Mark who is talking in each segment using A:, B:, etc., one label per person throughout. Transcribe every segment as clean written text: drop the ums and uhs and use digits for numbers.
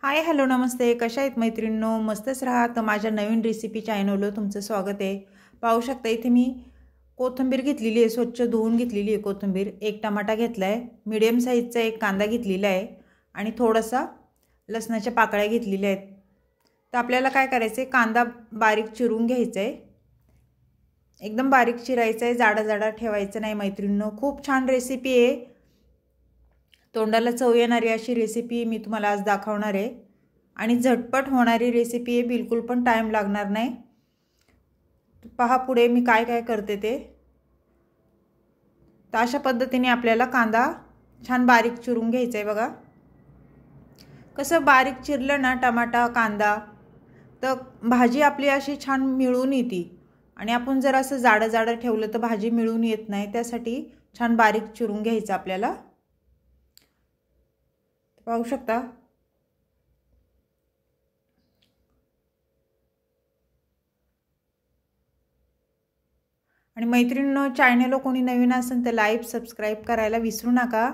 A: Hi hello नमस्ते, कशा आहेत मैत्रिणींनो? मस्तच राहा. तर माझ्या नवीन रेसिपी चॅनलवर तुमचं स्वागत आहे. पाहू शकता इथे मी कोथिंबीर घेतलेली आहे, स्वच्छ धुवून घेतलेली आहे कोथिंबीर. एक टमाटा घेतला आहे, मीडियम साईजचा एक कांदा घेतलेला आहे आणि थोडासा लसणाच्या पाकळ्या घेतलेल्या आहेत. तर आपल्याला काय करायचं आहे, कांदा बारीक चिरून घ्यायचा आहे, एकदम बारीक चिरायचा आहे, जाडा जाडा ठेवायचं नाही मैत्रिणींनो. खूप छान रेसिपी आहे, तोंडाला चव येणारी अशी रेसिपी मी तुम्हाला आज दाखवणार आहे आणि झटपट होणारी रेसिपी आहे, बिलकुल पण टाइम लागणार नाही. पहा पुढे मी काय काय करते ते. तर अशा पद्धतीने आपल्याला कांदा छान बारीक चिरून घ्यायचा आहे बघा. कसं बारीक चिरलं ना टमाटा कांदा तर भाजी आपली अशी छान मिळून येते आणि आपण जर असं जाडं जाडं ठेवलं तर भाजी मिळून येत नाही. त्यासाठी छान बारीक चिरून घ्यायचं आपल्याला. पाहू शकता आणि मैत्रिणींनो, चॅनलला कोणी नवीन असेल तर लाईक सबस्क्राईब करायला विसरू नका.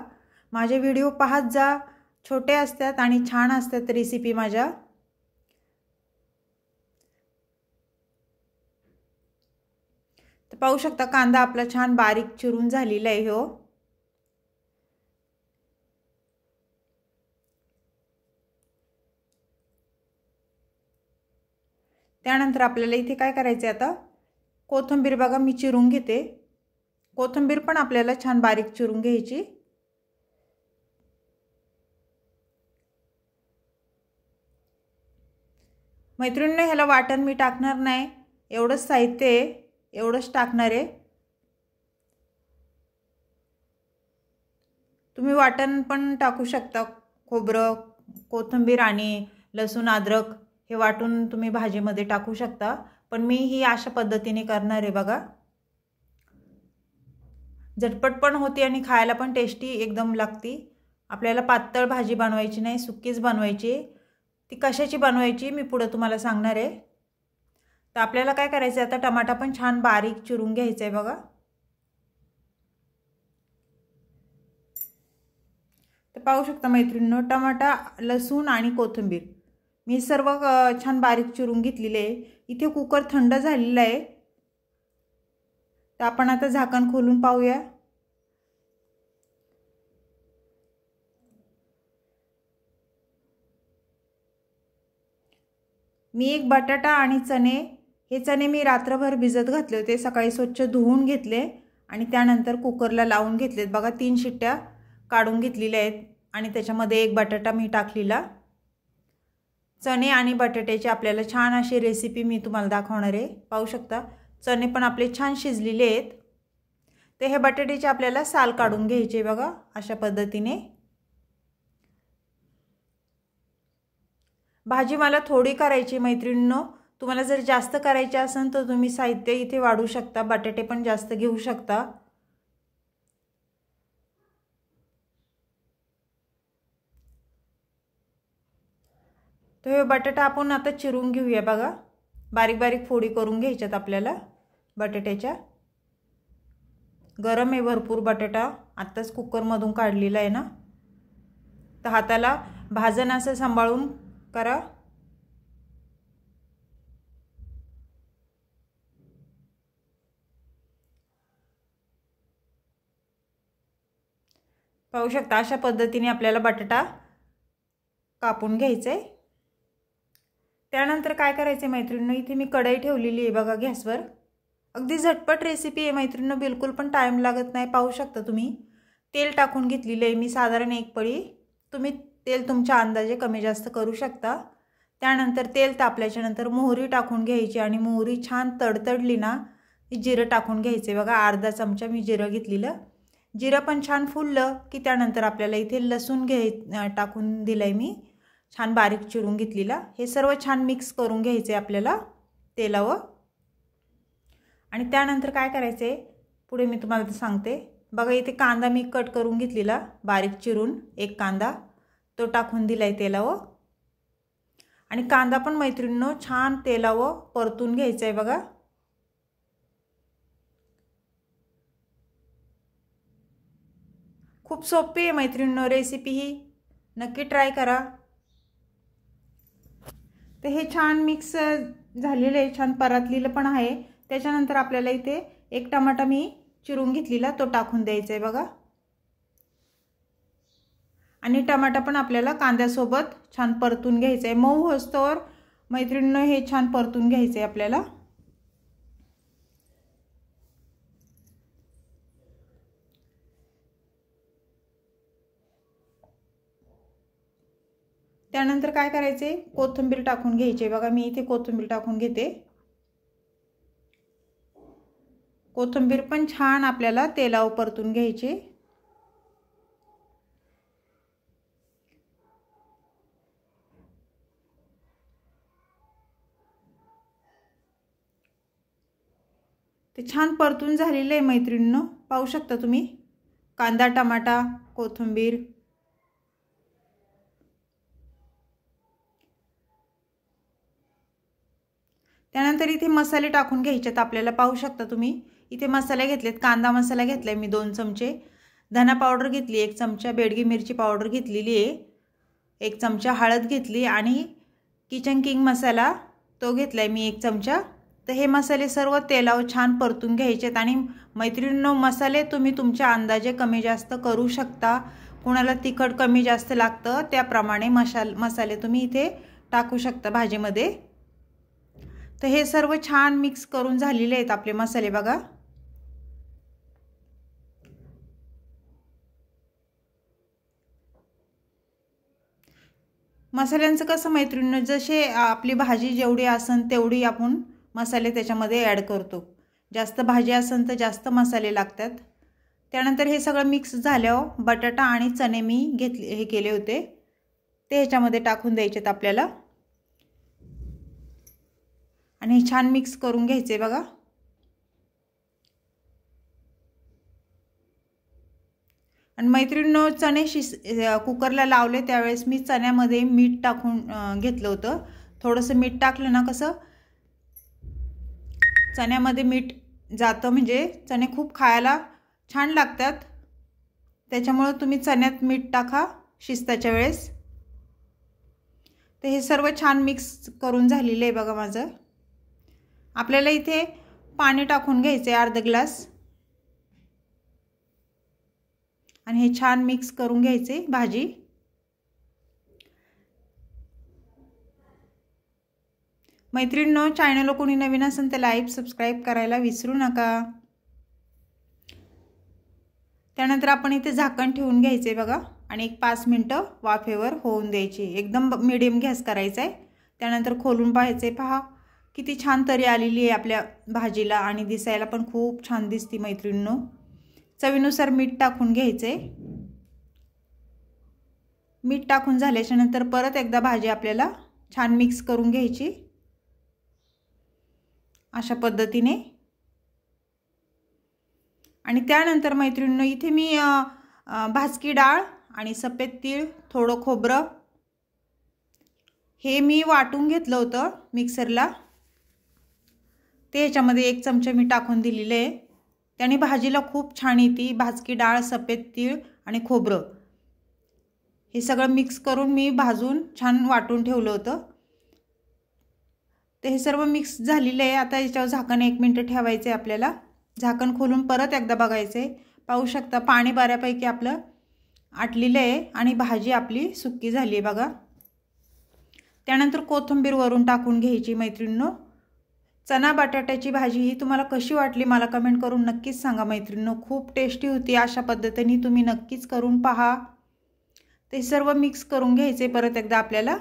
A: माझे व्हिडिओ पाहत जा, छोटे असतात आणि छान असतात रेसिपी माझ्या. तर पाहू शकता कांदा आपला छान बारीक चिरून झालेला आहे हो. त्यानंतर आपल्याला इथे काय करायचं आहे, आता कोथिंबीर बघा मी चिरून घेते. कोथिंबीर पण आपल्याला छान बारीक चिरून घ्यायची. मैत्रिणींनो, ह्याला वाटण मी टाकणार नाही, एवढंच साहित्य आहे, एवढंच टाकणार आहे. तुम्ही वाटण पण टाकू शकता, खोबरं कोथिंबीर आणि लसूण अद्रक हे वाटून तुम्ही भाजीमध्ये टाकू शकता, पण मी ही अशा पद्धतीने करणार आहे बघा. झटपट पण होती आणि खायला पण टेस्टी एकदम लागती. आपल्याला पातळ भाजी बनवायची नाही, सुकीच बनवायची. ती कशाची बनवायची मी पुढे तुम्हाला सांगणार आहे. तर आपल्याला काय करायचं आहे, आता टमाटा पण छान बारीक चिरून घ्यायचा आहे बघा. तर पाहू शकता मैत्रिणींनो, टमाटा लसूण आणि कोथिंबीर मी सर्व छान बारीक चिरून घेतलेले आहे. इथे कुकर थंड झालेला आहे. तर आपण आता झाकण खोलून पाहूया. मी एक बटाटा आणि चणे, हे चणे मी रात्रभर भिजत घातले होते, सकाळी स्वच्छ धुवून घेतले आणि त्यानंतर कुकरला लावून घेतलेत बघा. 3 शिट्ट्या काढून घेतलेल्या आहेत आणि त्याच्यामध्ये एक बटाटा मी टाकलेला. चणे आणि बटाट्याची आपल्याला छान अशी रेसिपी मी तुम्हाला दाखवणार आहे. पाहू शकता चणे पण आपले छान शिजलेले आहेत. ते हे बटाट्याचे आपल्याला साल काढून घ्यायचे बघा अशा पद्धतीने. भाजी मला थोडी करायची मैत्रिणींनो, तुम्हाला जर जास्त करायची असेल तर तुम्ही साहित्य इथे वाढवू शकता, बटाटे पण जास्त घेऊ शकता. तर हे बटाटा आपण आता चिरून घेऊया बघा. बारीक बारीक फोडी करून घ्यायच्यात आपल्याला बटाट्याच्या. गरम आहे भरपूर बटाटा, आत्ताच कुकरमधून काढलेला आहे ना, तर हाताला भाजन असं सांभाळून करा. पाहू शकता अशा पद्धतीने आपल्याला बटाटा कापून घ्यायचा आहे. त्यानंतर काय करायचं मैत्रिणींनो, इथे मी कढई ठेवलेली आहे बघा गॅसवर. अगदी झटपट रेसिपी आहे मैत्रिणींनो, बिलकुल पण टाइम लागत नाही. पाहू शकता तुम्ही तेल टाकून घेतलेले आहे मी, साधारण 1 पळी. तुम्ही तेल तुमच्या अंदाजे कमी जास्त करू शकता. त्यानंतर तेल तापल्याच्या नंतर मोहरी टाकून घ्यायची आणि मोहरी छान तडतडली ना, जिरं टाकून घ्यायचे बघा. अर्धा चमचा मी जिरं घेतलेलं. जिरं पण छान फुललं की त्यानंतर आपल्याला इथे लसूण टाकून दिलंय मी, छान बारीक चिरून घेतलेला. हे सर्व छान मिक्स करून घ्यायचे आपल्याला तेलावर. आणि त्यानंतर काय करायचे पुढे मी तुम्हाला सांगते बघा. इथे कांदा मी कट करून घेतलेला बारीक चिरून, एक कांदा तो टाकून दिलाय तेलावर. आणि कांदा पण मैत्रिणींनो छान तेलावर परतून घ्यायचा आहे बघा. खूप सोपी आहे मैत्रिणींनो रेसिपी ही, नक्की ट्राय करा. तर हे छान मिक्स झालेलं आहे, छान परतलेलं पण आहे। त्याच्यानंतर आपल्याला इथे एक टमाटा मी चिरून घेतलेला तो टाकून द्यायचा आहे बघा। आणि टमाटा पण आपल्याला कांद्यासोबत छान परतून घ्यायचा आहे, मऊ होस्तोवर मैत्रिणींनो हे छान परतून घ्यायचे आपल्याला। त्यानंतर काय करायचे, कोथिंबीर टाकून घ्यायची बघा। मी इथे कोथिंबीर टाकून घेते। कोथिंबीर पण छान आपल्याला तेलावर परतून घ्यायची। ते छान परतून झालेले आहे मैत्रिणींनो, पाहू शकता तुम्ही कांदा, टमाटा, कोथिंबीर। त्यानंतर इथे मसाले टाकून घ्यायचेत आपल्याला, पाहू शकता तुम्ही इथे मसाले घेतलेत। कांदा मसाला घेतलाय मी 2 चमचे, धना पावडर घेतली 1 चमचा, बेडगी मिरची पावडर घेतलेली आहे 1 चमचा, हळद घेतली आणि किचन किंग मसाला तो घेतलाय मी 1 चमचा। तर हे मसाले सर्व तेलावर छान परतून घ्यायचेत। आणि मैत्रिणींनो मसाले तुम्ही तुमच्या अंदाजे कमी जास्त करू शकता, कोणाला तिखट कमी जास्त लागतं त्याप्रमाणे मसाले तुम्ही इथे टाकू शकता भाजीमध्ये। तर हे सर्व छान मिक्स करून झालेले आहेत आपले मसाले बघा। मसाल्यांचं कसं मैत्रिणींनो, जसे आपली भाजी जेवढी असेल तेवढी आपण मसाले त्याच्यामध्ये ॲड करतो, जास्त भाजी असेल तर जास्त मसाले लागतात। त्यानंतर हे सगळं मिक्स झाल्यावर बटाटा आणि चणे मी हे केले होते ते ह्याच्यामध्ये टाकून द्यायचेत आपल्याला आणि छान मिक्स करून घ्यायचे बघा। आणि मैत्रिणींनो चणे कुकरला लावले त्यावेळेस मी चण्यामध्ये मीठ टाकून घेतलं होतं। थोडंसं मीठ टाकलं ना कसं चण्यामध्ये मीठ जातं, म्हणजे चणे खूप खायला छान लागतात, त्याच्यामुळे तुम्ही चण्यात मीठ टाका शिजताच्या वेळेस। तर हे सर्व छान मिक्स करून झालेले आहे बघा माझं। आपल्याला इथे पाणी टाकून घ्यायचे अर्धा ग्लास आणि हे छान मिक्स करून घ्यायचे भाजी। मैत्रिणींनो चॅनलला कोणी नवीन असेल तर लाईक सबस्क्राइब करायला विसरू नका। त्यानंतर आपण इथे झाकण ठेवून घ्यायचे बघा आणि एक 5 मिनिटं वाफेवर होऊन द्यायची, एकदम मीडियम गॅस करायचा आहे। त्यानंतर खोलून पाहायचे, पहा किती छान तरी आलेली आहे आपल्या भाजीला आणि दिसायला पण खूप छान दिसते मैत्रिणींनो। चवीनुसार मीठ टाकून घ्यायचे। मीठ टाकून झाल्याच्या नंतर परत एकदा भाजी आपल्याला छान मिक्स करून घ्यायची अशा पद्धतीने। आणि त्यानंतर मैत्रिणींनो इथे मी भाजकी डाळ आणि सफेद तीळ, थोडं खोबरं हे मी वाटून घेतलं होतं मिक्सरला, ते ह्याच्यामध्ये 1 चमचा मी टाकून दिलेले आहे। त्याने भाजीला खूप छान येते। भाजकी डाळ, सफेद तीळ आणि खोबरं हे सगळं मिक्स करून मी भाजून छान वाटून ठेवलं होतं। ते हे सर्व मिक्स झालेलं आहे। आता याच्यावर झाकण 1 मिनिट ठेवायचे आपल्याला। झाकण खोलून परत एकदा बघायचे, पाहू शकता पाणी बऱ्यापैकी आपलं आटलेलं आहे आणि भाजी आपली सुक्की झाली आहे बघा। त्यानंतर कोथिंबीर वरून टाकून घ्यायची मैत्रिणींनो। चना बटाट्याची भाजी ही तुम्हाला कशी वाटली मला कमेंट करून नक्कीच सांगा मैत्रिणींनो, खूप टेस्टी होती। अशा पद्धतीने तुम्ही नक्कीच करून पहा। ते सर्व मिक्स करून घ्यायचे परत एकदा आपल्याला।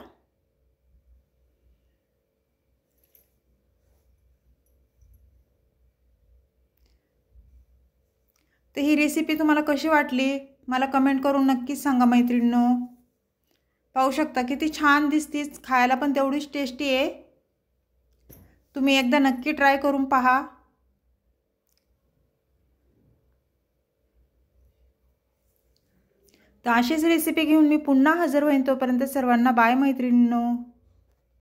A: तर ही रेसिपी तुम्हाला कशी वाटली मला कमेंट करून नक्कीच सांगा मैत्रिणींनो। पाहू शकता किती छान दिसते, खायला पण तेवढीच टेस्टी आहे। तुम्ही एकदा नक्की ट्राय करून पहा। तर अशीच रेसिपी घेऊन मी पुन्हा हजर होईन, तोपर्यंत सर्वांना बाय मैत्रिणींनो।